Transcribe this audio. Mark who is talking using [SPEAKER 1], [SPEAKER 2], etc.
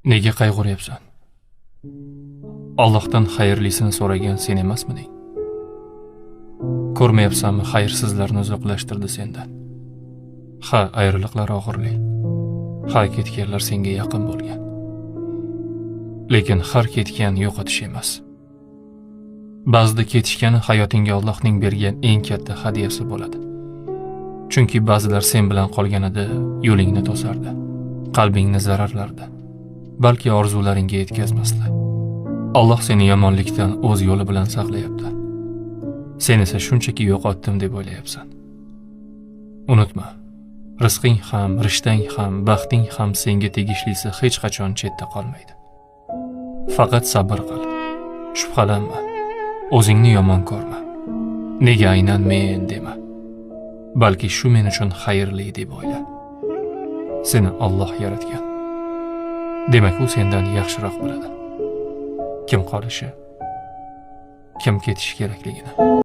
[SPEAKER 1] Nega qayg'uryapsan? Allohdan xayrlisini so'ragan sen emasmiding? Ko'rmayapsanmi, xayrsizlarni uzoqlashtirdi sendan. Ha, ayriliqlar og'irli. Ha, ketganlar senga yaqin bo'lgan. Lekin har ketgan yo'qotish emas. Ba'zida ketishgani hayotingga Allohning bergan eng katta hadyasi bo'ladi. Chunki ba'zilar sen bilan qolganida yo'lingni to'sardi, qalbingni zararlardi, balki orzularingga yetkazmasdi. Alloh seni yomonlikdan o'z yo'li bilan saqlayapti. Sen esa shunchaki yo'qotdim deb o'ylayapsan. Unutma, rizqing ham, rishtang ham, baxting ham senga tegishlisi hech qachon chetda qolmaydi. Faqat sabr qil, shubhalanma, o'zingni yomon ko'rma. Nega aynan men dema. Balki shu men uchun xayrli deb o'yla. Seni Alloh yaratgan. Demak, u sendan yaxshiroq biladi. Kim qolishi, kim ketishi kerakligini.